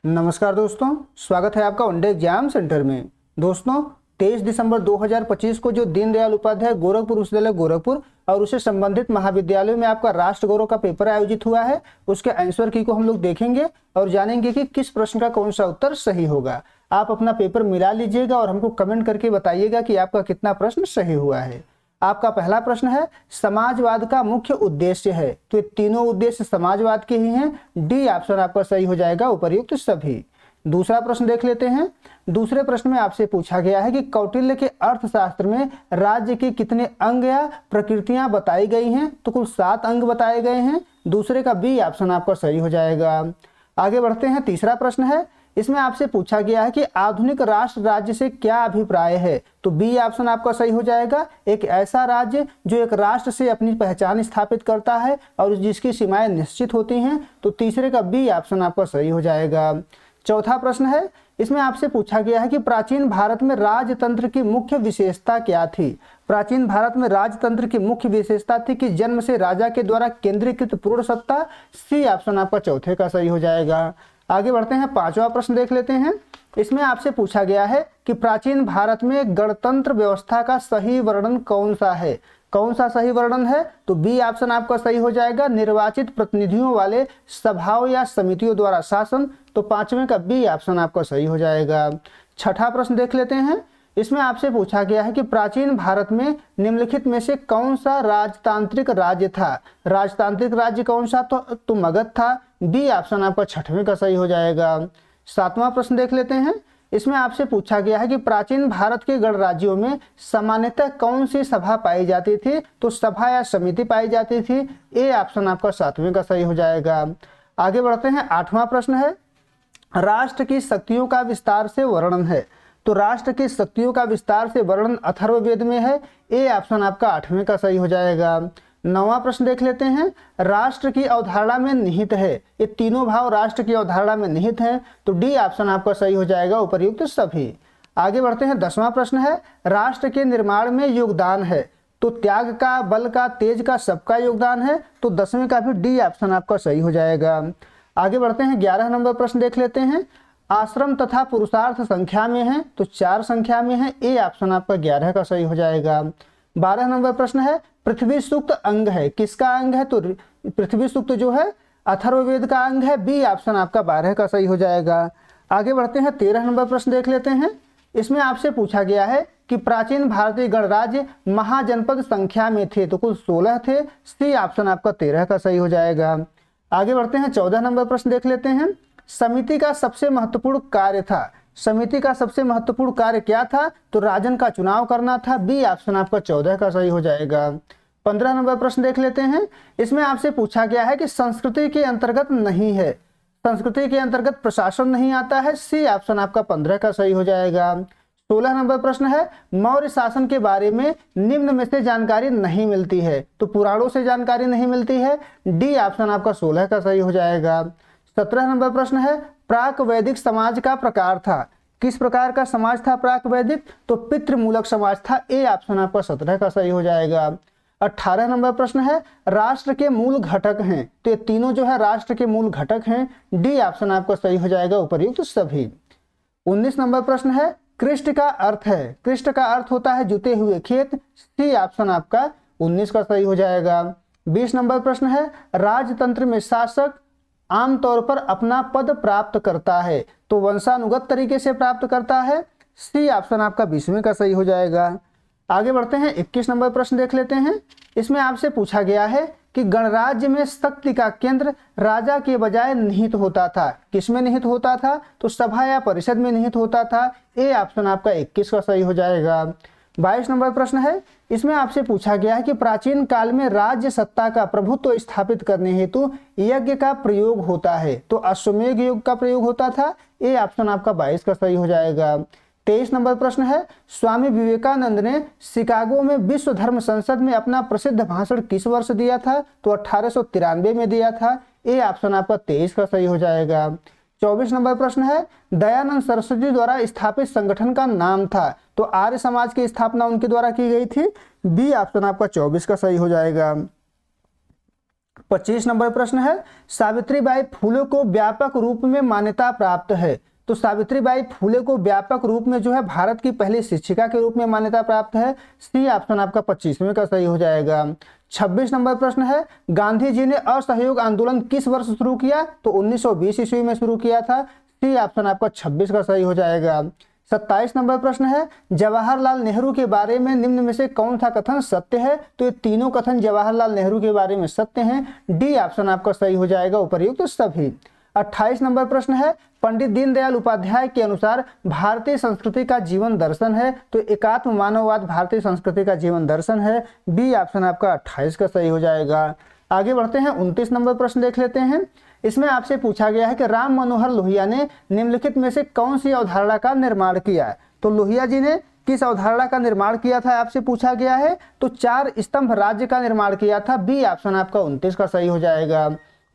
नमस्कार दोस्तों, स्वागत है आपका वनडे एग्जाम सेंटर में। दोस्तों 23 दिसंबर 2025 को जो दीनदयाल उपाध्याय गोरखपुर विश्वविद्यालय गोरखपुर और उससे संबंधित महाविद्यालयों में आपका राष्ट्र गौरव का पेपर आयोजित हुआ है, उसके आंसर की को हम लोग देखेंगे और जानेंगे कि किस प्रश्न का कौन सा उत्तर सही होगा। आप अपना पेपर मिला लीजिएगा और हमको कमेंट करके बताइएगा कि आपका कितना प्रश्न सही हुआ है। आपका पहला प्रश्न है, समाजवाद का मुख्य उद्देश्य है। तो ये तीनों उद्देश्य समाजवाद के ही हैं। डी ऑप्शन आपका सही हो जाएगा, उपर्युक्त सभी। दूसरा प्रश्न देख लेते हैं। दूसरे प्रश्न में आपसे पूछा गया है कि कौटिल्य के अर्थशास्त्र में राज्य के कितने अंग या प्रकृतियां बताई गई हैं। तो कुल 7 अंग बताए गए हैं। दूसरे का बी ऑप्शन आपका सही हो जाएगा। आगे बढ़ते हैं। तीसरा प्रश्न है, इसमें आपसे पूछा गया है कि आधुनिक राष्ट्र राज्य से क्या अभिप्राय है। तो बी ऑप्शन आपका सही हो जाएगा, एक ऐसा राज्य जो एक राष्ट्र से अपनी पहचान स्थापित करता है और जिसकी सीमाएं निश्चित होती हैं। तो तीसरे का बी ऑप्शन आपका सही हो जाएगा। चौथा प्रश्न है, इसमें आपसे पूछा गया है कि प्राचीन भारत में राजतंत्र की मुख्य विशेषता क्या थी। प्राचीन भारत में राजतंत्र की मुख्य विशेषता थी कि जन्म से राजा के द्वारा केंद्रीकृत पूर्ण सत्ता। सी ऑप्शन आपका चौथे का सही हो जाएगा। आगे बढ़ते हैं। पांचवा प्रश्न देख लेते हैं। इसमें आपसे पूछा गया है कि प्राचीन भारत में गणतंत्र व्यवस्था का सही वर्णन कौन सा है। कौन सा सही वर्णन है। तो बी ऑप्शन आपका सही हो जाएगा, निर्वाचित प्रतिनिधियों वाले सभाओं या समितियों द्वारा शासन। तो पांचवें का बी ऑप्शन आपका सही हो जाएगा। छठा प्रश्न देख लेते हैं। इसमें आपसे पूछा गया है कि प्राचीन भारत में निम्नलिखित में से कौन सा राजतांत्रिक राज्य था। राजतांत्रिक राज्य कौन सा। तो मगध था। बी ऑप्शन आपका छठवें का सही हो जाएगा। सातवां प्रश्न देख लेते हैं। इसमें आपसे पूछा गया है कि प्राचीन भारत के गणराज्यों में सामान्यतः कौन सी सभा पाई जाती थी। तो सभा या समिति पाई जाती थी। ए ऑप्शन आपका सातवें का सही हो जाएगा। आगे बढ़ते हैं। आठवां प्रश्न है, राष्ट्र की शक्तियों का विस्तार से वर्णन है। तो राष्ट्र की शक्तियों का विस्तार से वर्णन अथर्ववेद में है। ए ऑप्शन आपका आठवें का सही हो जाएगा। नौवां प्रश्न देख लेते हैं। राष्ट्र की अवधारणा में निहित है। ये तीनों भाव राष्ट्र की अवधारणा में निहित हैं। तो डी ऑप्शन आपका सही हो जाएगा, उपर्युक्त सभी। आगे बढ़ते हैं। 10वां प्रश्न है, राष्ट्र के निर्माण में योगदान है। तो त्याग का, बल का, तेज का, सबका योगदान है। तो 10वें का भी डी ऑप्शन आपका सही हो जाएगा। आगे बढ़ते हैं। 11 नंबर प्रश्न देख लेते हैं। आश्रम तथा पुरुषार्थ संख्या में है। तो 4 संख्या में है। ए ऑप्शन आपका 11 का सही हो जाएगा। 12 नंबर प्रश्न है, पृथ्वी सूक्त अंग है। किसका अंग है। तो पृथ्वी सूक्त जो है अथर्ववेद का अंग है। बी ऑप्शन आपका 12 का सही हो जाएगा। आगे बढ़ते हैं। 13 नंबर प्रश्न देख लेते हैं। इसमें आपसे पूछा गया है कि प्राचीन भारतीय गणराज्य महाजनपद संख्या में थे। तो कुल 16 थे। सी ऑप्शन आपका 13 का सही हो जाएगा। आगे बढ़ते हैं। 14 नंबर प्रश्न देख लेते हैं। समिति का सबसे महत्वपूर्ण कार्य था। समिति का सबसे महत्वपूर्ण कार्य क्या था। तो राजन का चुनाव करना था। बी ऑप्शन आपका 14 का सही हो जाएगा। 15 नंबर प्रश्न देख लेते हैं। इसमें आपसे पूछा गया है कि संस्कृति के अंतर्गत नहीं है। संस्कृति के अंतर्गत प्रशासन नहीं आता है। सी ऑप्शन आपका 15 का सही हो जाएगा। 16 नंबर प्रश्न है, मौर्य शासन के बारे में निम्न में से जानकारी नहीं मिलती है। तो पुराणों से जानकारी नहीं मिलती है। डी ऑप्शन आपका 16 का सही हो जाएगा। 17 नंबर प्रश्न है, प्राक वैदिक समाज का प्रकार था। किस प्रकार का समाज था प्राक वैदिक। तो पितृमूलक समाज था। ए ऑप्शन आपका 17 का सही हो जाएगा। 18 नंबर प्रश्न है, राष्ट्र के मूल घटक हैं। तो ये तीनों जो है राष्ट्र के मूल घटक हैं। डी ऑप्शन आपका सही हो जाएगा, उपर्युक्त सभी। 19 नंबर प्रश्न है, कृष्ट का अर्थ है। कृष्ट का अर्थ होता है जुते हुए खेत। सी ऑप्शन आपका 19 का सही हो जाएगा। 20 नंबर प्रश्न है, राजतंत्र में शासक आमतौर पर अपना पद प्राप्त करता है। तो वंशानुगत तरीके से प्राप्त करता है। सी ऑप्शन आपका 20वें का सही हो जाएगा। आगे बढ़ते हैं। 21 नंबर प्रश्न देख लेते हैं। इसमें आपसे पूछा गया है कि गणराज्य में शक्ति का केंद्र राजा के बजाय निहित होता था। किसमें निहित होता था। तो सभा या परिषद में निहित होता था। ए ऑप्शन आपका 21 का सही हो जाएगा। 22 नंबर प्रश्न है। इसमें आपसे पूछा गया है कि प्राचीन काल में राज्य सत्ता का प्रभुत्व स्थापित करने हेतु यज्ञ का प्रयोग होता है। तो अश्वमेध योग का प्रयोग होता था। ए ऑप्शन आपका 22 का सही हो जाएगा। 23 नंबर प्रश्न है, स्वामी विवेकानंद ने शिकागो में विश्व धर्म संसद में अपना प्रसिद्ध भाषण किस वर्ष दिया था। तो 1893 में दिया था। ए ऑप्शन आपका 23 का सही हो जाएगा। 24 नंबर प्रश्न है, दयानंद सरस्वती द्वारा स्थापित संगठन का नाम था। तो आर्य समाज की स्थापना उनके द्वारा की गई थी। बी ऑप्शन आपका 24 का सही हो जाएगा। 25 नंबर प्रश्न है, सावित्रीबाई फुले को व्यापक रूप में मान्यता प्राप्त है। तो सावित्रीबाई फुले को व्यापक रूप में जो है भारत की पहली शिक्षिका के रूप में मान्यता प्राप्त है। सी ऑप्शन आपका 25वें का सही हो जाएगा। 26 नंबर प्रश्न है, गांधी जी ने असहयोग आंदोलन किस वर्ष शुरू किया? तो 1920 ईस्वी में शुरू किया था। सी ऑप्शन आपका 26 का सही हो जाएगा। 27 नंबर प्रश्न है, जवाहरलाल नेहरू के बारे में निम्न में से कौन सा कथन सत्य है? तो ये तीनों कथन जवाहरलाल नेहरू के बारे में सत्य हैं। डी ऑप्शन आपका सही हो जाएगा, उपर्युक्त सभी। 28 नंबर प्रश्न है, पंडित दीनदयाल उपाध्याय के अनुसार भारतीय संस्कृति का जीवन दर्शन है। तो एकात्म मानववाद भारतीय संस्कृति का जीवन दर्शन है। बी ऑप्शन आपका 28 का सही हो जाएगा। आगे बढ़ते हैं, 29 नंबर प्रश्न देख लेते हैं। इसमें आपसे पूछा गया है कि राम मनोहर लोहिया ने निम्नलिखित में से कौन सी अवधारणा का निर्माण किया? तो लोहिया जी ने किस अवधारणा का निर्माण किया था आपसे पूछा गया है? तो 4 स्तंभ राज्य का निर्माण किया था। बी ऑप्शन आपका 29 का सही हो जाएगा।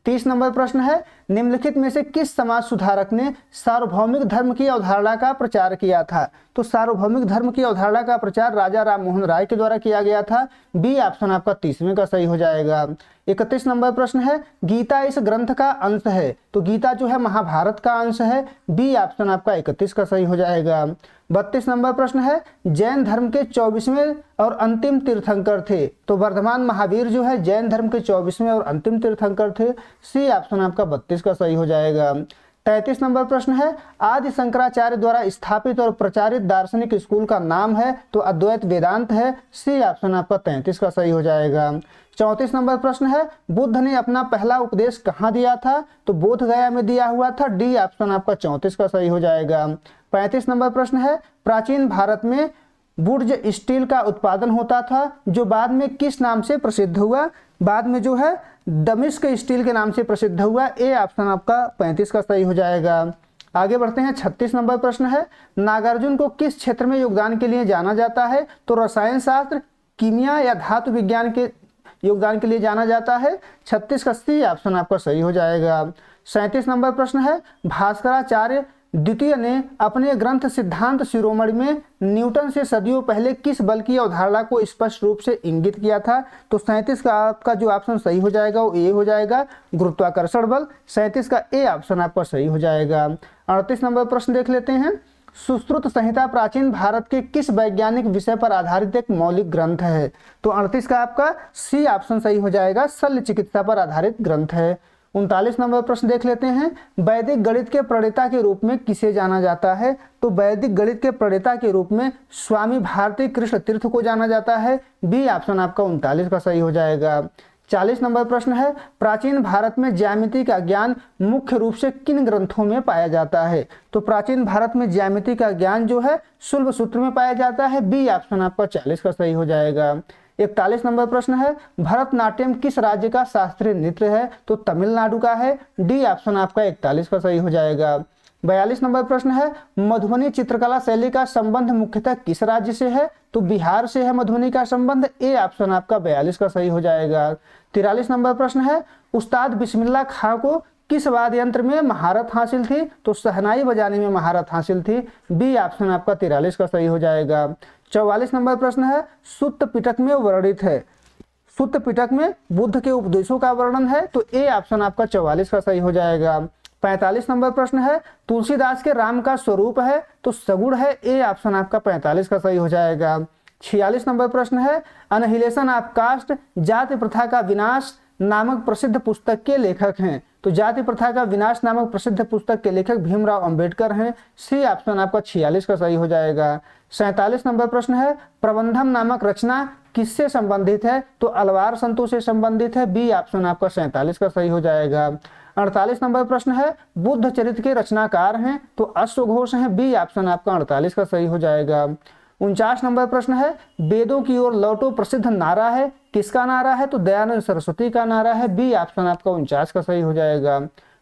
30 नंबर प्रश्न है, निम्नलिखित में से किस समाज सुधारक ने सार्वभौमिक धर्म की अवधारणा का प्रचार किया था? तो सार्वभौमिक धर्म की अवधारणा का प्रचार राजा राममोहन राय के द्वारा किया गया था। बी ऑप्शन आपका 30वें का सही हो जाएगा। 31 नंबर प्रश्न है, गीता इस ग्रंथ का अंश है। तो गीता जो है महाभारत का अंश है। बी ऑप्शन आपका 31 का सही हो जाएगा। 32 नंबर प्रश्न है, जैन धर्म के 24वें और अंतिम तीर्थंकर थे। तो वर्धमान महावीर जो है जैन धर्म के 24वें और अंतिम तीर्थंकर थे। सी ऑप्शन आपका 32 का सही हो जाएगा। 33 नंबर प्रश्न है, आदि शंकराचार्य द्वारा स्थापित और प्रचारित दार्शनिक स्कूल का नाम है। तो अद्वैत वेदांत है। सी ऑप्शन आपका 33 का सही हो जाएगा। 34 नंबर प्रश्न है, बुद्ध ने अपना पहला उपदेश कहाँ दिया था? तो बोध गया में दिया हुआ था। डी ऑप्शन आपका 34 का सही हो जाएगा। 35 नंबर प्रश्न है, प्राचीन भारत में बुर्ज स्टील का उत्पादन होता था जो बाद में किस नाम से प्रसिद्ध हुआ? बाद में जो है दमिश्क स्टील के नाम से प्रसिद्ध हुआ। ए ऑप्शन आपका 35 का सही हो जाएगा। आगे बढ़ते हैं, 36 नंबर प्रश्न है, नागार्जुन को किस क्षेत्र में योगदान के लिए जाना जाता है? तो रसायन शास्त्र, कीमिया या धातु विज्ञान के योगदान के लिए जाना जाता है। 36 का सी ऑप्शन आपका सही हो जाएगा। 37 नंबर प्रश्न है, भास्कराचार्य द्वितीय ने अपने ग्रंथ सिद्धांत शिरोमणि में न्यूटन से सदियों पहले किस बल की अवधारणा को स्पष्ट रूप से इंगित किया था? तो 37 का आपका जो ऑप्शन सही हो जाएगा वो ए हो जाएगा, गुरुत्वाकर्षण बल। 37 का ए ऑप्शन आपका सही हो जाएगा। 38 नंबर प्रश्न देख लेते हैं, सुश्रुत संहिता प्राचीन भारत के किस वैज्ञानिक विषय पर आधारित एक मौलिक ग्रंथ है? तो 38 का आपका सी ऑप्शन सही हो जाएगा, शल्य चिकित्सा पर आधारित ग्रंथ है। 39 नंबर प्रश्न देख लेते हैं, वैदिक गणित के प्रणेता के रूप में किसे जाना जाता है? तो वैदिक गणित के प्रणेता के रूप में स्वामी भारती कृष्ण तीर्थ को जाना जाता है। बी ऑप्शन आपका 39 का सही हो जाएगा। 40 नंबर प्रश्न है, प्राचीन भारत में ज्यामिति का ज्ञान मुख्य रूप से किन ग्रंथों में पाया जाता है? तो प्राचीन भारत में ज्यामिति का ज्ञान जो है शुल्ब सूत्र में पाया जाता है। बी ऑप्शन आपका 40 का सही हो जाएगा। 41 नंबर प्रश्न है, भरतनाट्यम किस राज्य का शास्त्रीय नृत्य है? तो तमिलनाडु का है। डी ऑप्शन आपका 41 का सही हो जाएगा। 42 नंबर प्रश्न है, मधुबनी चित्रकला शैली का संबंध मुख्यतः किस राज्य से है? तो बिहार से है मधुबनी का संबंध। ए ऑप्शन आपका 42 का सही हो जाएगा। 43 नंबर प्रश्न है, उस्ताद बिस्मिल्लाह खां को किस वाद्य यंत्र में महारत हासिल थी? तो शहनाई बजाने में महारत हासिल थी। बी ऑप्शन आपका 43 का सही हो जाएगा। 44 नंबर प्रश्न है, सुत्त पिटक में वर्णित है। सुत्त पिटक में बुद्ध के उपदेशों का वर्णन है। तो ए ऑप्शन आपका 44 का सही हो जाएगा। 45 नंबर प्रश्न है, तुलसीदास के राम का स्वरूप है। तो सगुण है। ए ऑप्शन आपका 45 का सही हो जाएगा। 46 नंबर प्रश्न है, अनहिलेशन ऑफ कास्ट जाति प्रथा का विनाश नामक प्रसिद्ध पुस्तक के लेखक हैं। तो जाति प्रथा का विनाश नामक प्रसिद्ध पुस्तक के लेखक भीमराव अंबेडकर हैं। सी ऑप्शन आपका 46 का सही हो जाएगा। 47 नंबर प्रश्न है, प्रबंधम नामक रचना किससे संबंधित है? तो अलवार संतों से संबंधित है। बी ऑप्शन आपका 47 का सही हो जाएगा। 48 नंबर प्रश्न है, बुद्ध चरित्र के रचनाकार हैं। तो अश्वघोष हैं। बी ऑप्शन आपका 48 का सही हो जाएगा। 49 नंबर प्रश्न है, वेदों की ओर लौटो प्रसिद्ध नारा है। किसका नारा है? तो दयानंद सरस्वती का नारा है। बी ऑप्शन आपका 49 का सही हो जाएगा।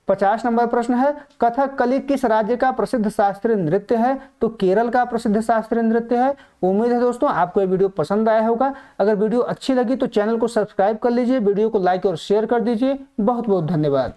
50 नंबर प्रश्न है, कथकली किस राज्य का प्रसिद्ध शास्त्रीय नृत्य है? तो केरल का प्रसिद्ध शास्त्रीय नृत्य है। उम्मीद है दोस्तों आपको ये वीडियो पसंद आया होगा। अगर वीडियो अच्छी लगी तो चैनल को सब्सक्राइब कर लीजिए, वीडियो को लाइक और शेयर कर दीजिए। बहुत बहुत धन्यवाद।